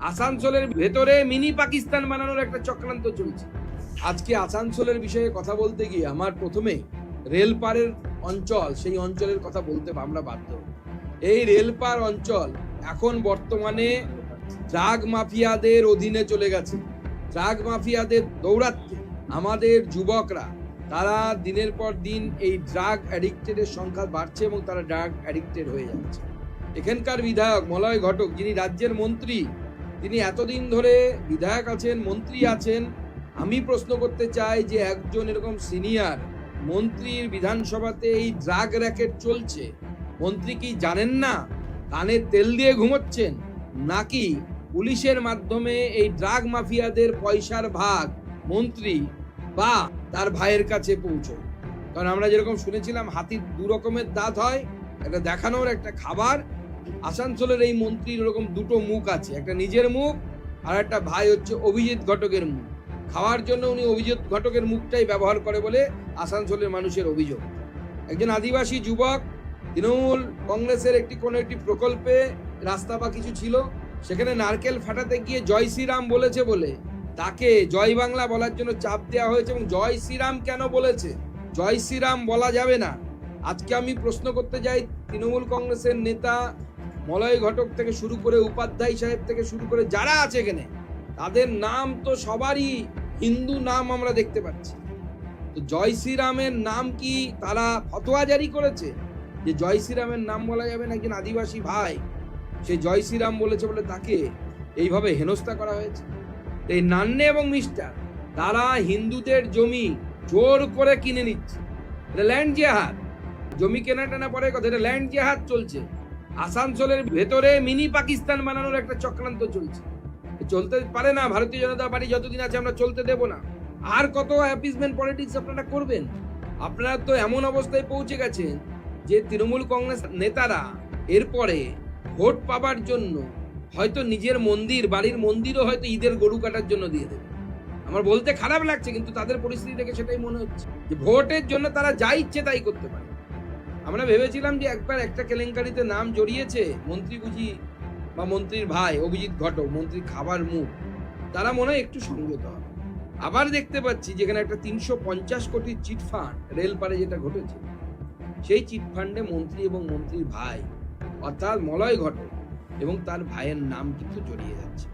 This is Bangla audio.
আসানসোলের ভেতরে মিনি পাকিস্তান বানানোর একটা চক্রান্ত চলছে। আজকে আসানসোলের বিষয়ে কথা বলতে গিয়ে আমার প্রথমে রেলপারের অঞ্চল, সেই অঞ্চলের কথা বলতে আমরা বাধ্য। এই রেলপার অঞ্চল এখন বর্তমানে ড্রাগ মাফিয়াদের অধীনে চলে গেছে। ড্রাগ মাফিয়াদের দৌরাত্ম্যে আমাদের যুবকরা তারা দিনের পর দিন এই ড্রাগ অ্যাডিক্টেডের সংখ্যা বাড়ছে এবং তারা ড্রাগ অ্যাডিক্টেড হয়ে যাচ্ছে। এখানকার বিধায়ক মলয় ঘটক, যিনি রাজ্যের মন্ত্রী, তিনি এতদিন ধরে বিধায়ক আছেন, মন্ত্রী আছেন। আমি প্রশ্ন করতে চাই যে একজন এরকম সিনিয়র মন্ত্রীর বিধানসভাতে এই ড্রাগ র্যাকেট চলছে, মন্ত্রী কি জানেন না? কানে তেল দিয়ে ঘুমোচ্ছেন নাকি পুলিশের মাধ্যমে এই ড্রাগ মাফিয়াদের পয়সার ভাগ মন্ত্রী বা তার ভাইয়ের কাছে পৌঁছয়? কারণ আমরা যেরকম শুনেছিলাম হাতির দু রকমের দাঁত হয়, একটা দেখানোর, একটা খাবার। আসানসোলের এই মন্ত্রীর এরকম দুটো মুখ আছে, একটা নিজের মুখ আর একটা ভাই হচ্ছে অভিজিৎ ঘটকের মুখ। খাওয়ার জন্য উনি অভিজিৎ ঘটকের মুখটাই ব্যবহার করে বলে আসানসোলের মানুষের অভিযোগ। একজন আদিবাসী যুবক তৃণমূল কংগ্রেসের কোনো একটি প্রকল্পে রাস্তা বা কিছু ছিল, সেখানে নারকেল ফাটাতে গিয়ে জয় শ্রীরাম বলেছে বলে তাকে জয় বাংলা বলার জন্য চাপ দেওয়া হয়েছে। এবং জয় শ্রীরাম কেন বলেছে? জয় শ্রীরাম বলা যাবে না। আজকে আমি প্রশ্ন করতে যাই, তৃণমূল কংগ্রেসের নেতা মলয় ঘটক থেকে শুরু করে উপাধ্যায় সাহেব থেকে শুরু করে যারা আছে এখানে, তাদের নাম তো সবারই হিন্দু নাম আমরা দেখতে পাচ্ছি। তো জয় শ্রীরামের নাম কি তারা ফতোয়া জারি করেছে যে জয় শ্রীরামের নাম বলা যাবে না? একজন আদিবাসী ভাই সে জয় শ্রীরাম বলেছে বলে তাকে এইভাবে হেনস্থা করা হয়েছে। এই নান্নে এবং মিস্টার তারা হিন্দুদের জমি জোর করে কিনে নিচ্ছে। এটা ল্যান্ড জেহাদ। জমি কেনা টানা পরে কথা, এটা ল্যান্ড জেহাদ চলছে। আসানসোলের ভেতরে মিনি পাকিস্তান বানানোর একটা চক্রান্ত চলছে। চলতে পারে না। ভারতীয় জনতা পার্টি যতদিন আছে আমরা চলতে দেব না। আর কত অ্যাপিসমেন্ট পলিটিক্স আপনারা করবেন? আপনারা তো এমন অবস্থায় পৌঁছে গেছেন যে তৃণমূল কংগ্রেস নেতারা এরপরে ভোট পাবার জন্য হয়তো নিজের মন্দির, বাড়ির মন্দিরও হয়তো ঈদের গরু কাটার জন্য দিয়ে দেবে। আমার বলতে খারাপ লাগছে, কিন্তু তাদের পরিস্থিতি দেখে সেটাই মনে হচ্ছে যে ভোটের জন্য তারা যা ইচ্ছে তাই করতে পারে। আমরা ভেবেছিলাম যে একবার একটা কেলেঙ্কারিতে নাম জড়িয়েছে মন্ত্রী বুঝি বা মন্ত্রীর ভাই অভিজিৎ ঘটক, মন্ত্রীর খাবার মুখ, তারা মনে হয় একটু সংযত হবে। আবার দেখতে পাচ্ছি যেখানে একটা 350 কোটির চিটফান্ড রেলপারে যেটা ঘটেছে, সেই চিটফান্ডে মন্ত্রী এবং মন্ত্রীর ভাই অর্থাৎ মলয় ঘটক এবং তার ভাইয়ের নাম কিন্তু জড়িয়ে যাচ্ছে।